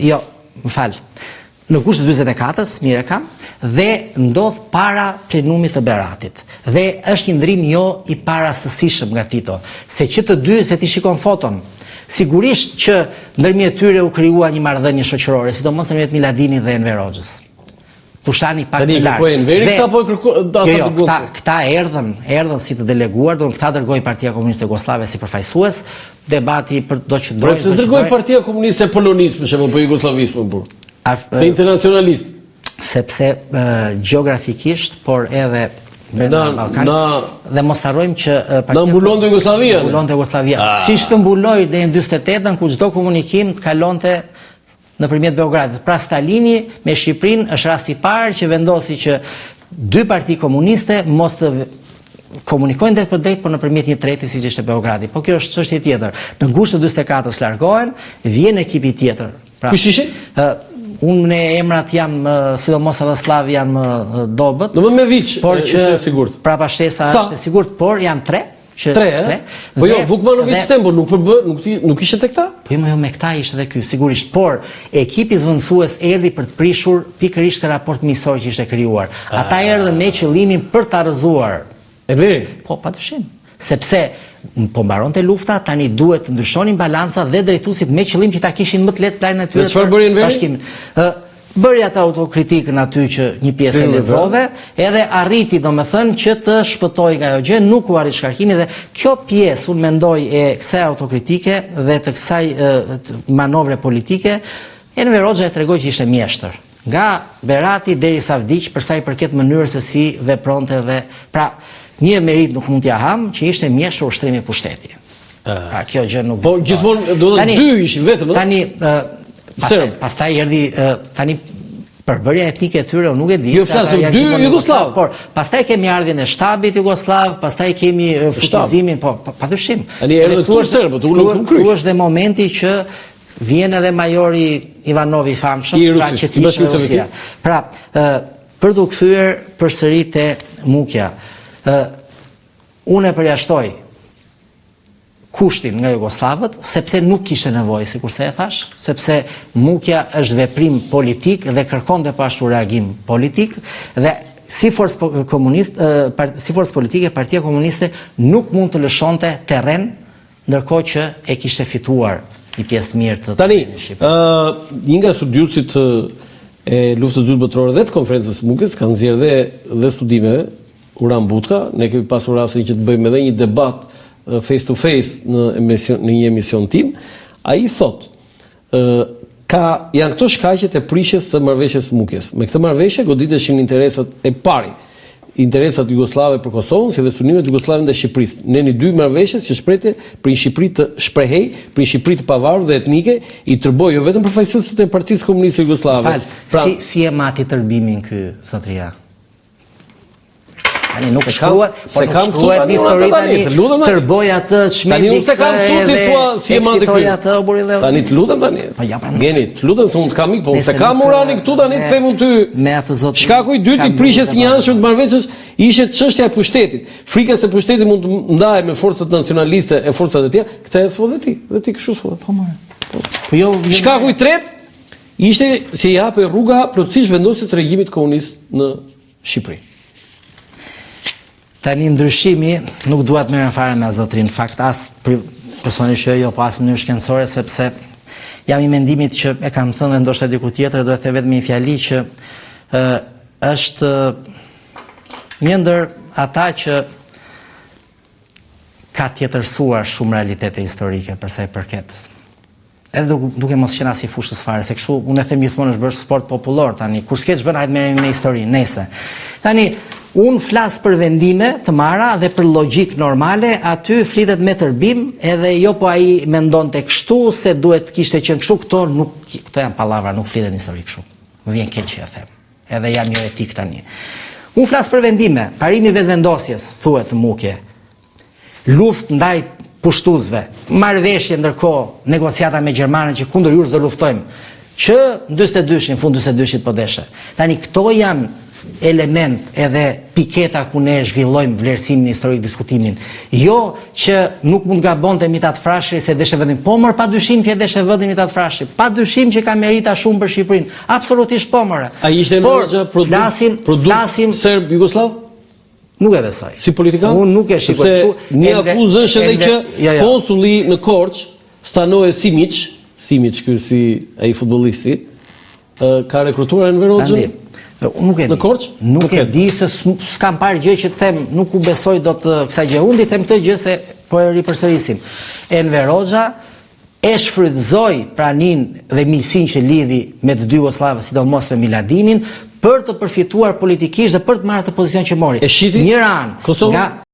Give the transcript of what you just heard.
jo, më falë, në gusht të 44-s, mire kam, dhe ndodh para plenumit të Beratit. Dhe është një ndrim jo i parasësishëm nga Tito, se që të dy, se ti shikon foton, sigurisht që ndërmjet tyre u krijua një marrëdhënie shoqërore, sidomos ndërmjet Miladinit dhe Enver Hoxhës. Tushani pak më larg. Këta erdhën si të deleguar, këta dërgoi Partia Komuniste Jugoslave si përfaqësues, debati për do që drejtë. Se dërgoi Partia Komuniste Polonisë, për shembull, për Jugosllavismën burr. Se internacionalist. Sepse gjeografikisht, por edhe në Ballkan, dhe mos harrojmë që Partia mbulonte Jugosllavia. Siç të mbuloi deri në 48-ën ku çdo komunikim të kalonte nëpërmjet Beogradit. Pra Stalini me Shqipërinë është rasti i parë që vendosi që dy parti komuniste mos të komunikojnë drejt për drejt, por nëpërmjet një treti siç ishte Beogradi. Po kjo është çështje tjetër. Në gusht të 44-s largohen, vjen ekipi tjetër. Kush ishin? Unë në emrat jam, sidomos edhe slav jam dobët. Do më me viç, por që sigurt. Prapa shtesa është e sigurt, por janë tre. Tre? Po jo, Vukmanović Tembo nuk ishte te këta? Po jo, me këta ishte edhe ky, sigurisht. Por ekipi zvendësues erdhi për të prishur pikërisht të raport miqësor që ishte krijuar. Ata erdhën me qëllimin për ta rrëzuar. E veri? Po, padyshim. Sepse po mbaronte lufta, tani duhet të ndryshonin balanca dhe drejtuesit me qëllim që ta kishin më të lehtë planin e tyre. Çfarë bëri Enveri? Bëri atë autokritikën aty që një pjesë e lexove, edhe arriti domethënë që të shpëtojë nga ajo gjë, nuk u arrit shkarkimi dhe kjo pjesë unë mendoj e kësaj autokritike dhe të kësaj manovre politike, Enver Hoxha e tregoi që ishte mjeshtër. Nga Berati derisa vdiq për sa i përket mënyrës se si vepronte dhe pra një merit nuk mund t'ja ham që ishte mjeshtër ushtrimi i pushtetit. Pra kjo gjë nuk. Po gjithmonë do të dy ishin vetëm. Tani pastaj erdhi tani përbërja etnike e tyre, nuk e di. Jo flasim dy Jugosllav, por pastaj kemi ardhjen e shtabit Jugosllav, pastaj kemi fuqizimin, po padyshim. Tani erdhën këtu serbët, u nuk kryq. Ku është dhe momenti që vjen edhe majori Ivanov i famshëm, pra që ti Rusia. Pra, për të kthyer përsëri te Mukja, unë e përjashtoj kushtin nga Jugoslavët, sepse nuk kishte nevojë, sikurse e thash, sepse Mukja është veprim politik dhe kërkonte po ashtu reagim politik dhe si forcë komuniste, si forcë politike, Partia Komuniste nuk mund të lëshonte terren, ndërkohë që e kishte fituar një pjesë mirë të tani. Një nga studiuesit e luftës së dytë botërore dhe të konferencës Mukës kanë nxjerrë dhe studimeve, Uran Butka, ne kemi pasur rastin që të bëjmë edhe një debat face to face në një emision tim, ai thot janë këto shkaqet e prishjes së marrëveshjes së Mukjes. Me këtë marrëveshje goditeshin interesat e pari, interesat jugoslave për Kosovën, si dhe sulmimet jugoslave ndaj Shqipërisë. Në një dy marrëveshjes që shprehte për një Shqipëri të shprehej, për një Shqipëri të pavarur dhe etnike, i tërboi jo vetëm përfaqësuesit e Partisë Komuniste Jugoslave. Si e mati tërbimin ky zotëria? Tani nuk shkruat, por nuk shkruat një histori tani, tërboj atë Shmeti edhe tani të lutem tani. Geni, të lutem se unë të kam ik, po se kam moralin këtu tani të them ty. Me atë zot. Shkaku i dytë i prishjes një anshëm të marrëveshjes ishte çështja e pushtetit. Frika se pushteti mund të ndahet me forcat nacionaliste e forcat e tjera, këtë e thua dhe ti kështu thua. Po jo, shkaku i tretë ishte se i hapë rruga plotësisht vendosjes së regjimit komunist në Shqipëri. Tani ndryshimi nuk duhet merren fare me zotrin, fakt as personalisht jo, po as në mënyrë shkencore, sepse jam i mendimit që e kam thënë dhe ndoshta diku tjetër, do të them vetëm një fjali që është një ndër ata që ka tjetërsuar shumë realitete historike për sa i përket. Edhe duke mos qenë as i fushës fare, se kështu unë e them gjithmonë është bërë sport popullor tani, kur s'ke ç'bën hajt merremi me historinë, nëse. Tani unë flas për vendime të marra dhe për logjik normale, aty flitet me tërbim, edhe jo po ai mendonte kështu se duhet kishte qenë kështu, këto janë pallavra, nuk flitet histori kështu. Më vjen keq që e them. Edhe jam jo etik tani. Unë flas për vendime, parimi vetvendosjes, thuhet në Mukje. Luftë ndaj pushtuesve, marrëveshje ndërkohë, negociata me gjermanët që kundër jush do luftojmë, që në 42-shin, fund 42-shit po deshe. Tani këto janë element edhe piketa ku ne zhvillojmë vlerësimin historik, diskutimin. Jo që nuk mund gabonte Mithat Frashëri se deshe vendim, po mor pa dyshim që deshe vendim Mithat Frashëri, pa dyshim që ka merita shumë për Shqipërinë, absolutisht po more. Ai ishte Hoxha produkt serb jugoslav? Nuk e besoj. Si politikan? Unë nuk e shikoj kështu. Një akuzë është edhe që konsulli në Korçë, Stanoje Simić ky si ai futbollisti, ka rekrutuar Enver Hoxhën. Nuk e di. Në Korçë? Nuk e di se s'kam parë gjë që të them, nuk u besoj dot kësaj gjë. Unë i them këtë gjë se po e ripërsërisim. Enver Hoxha e shfrytëzoi praninë dhe miqësinë që lidhi me të dy Jugoslavët, sidomos me Miladinin, për të përfituar politikisht dhe për të marrë atë pozicion që mori. E shiti? Njëra anë Kosovë? Nga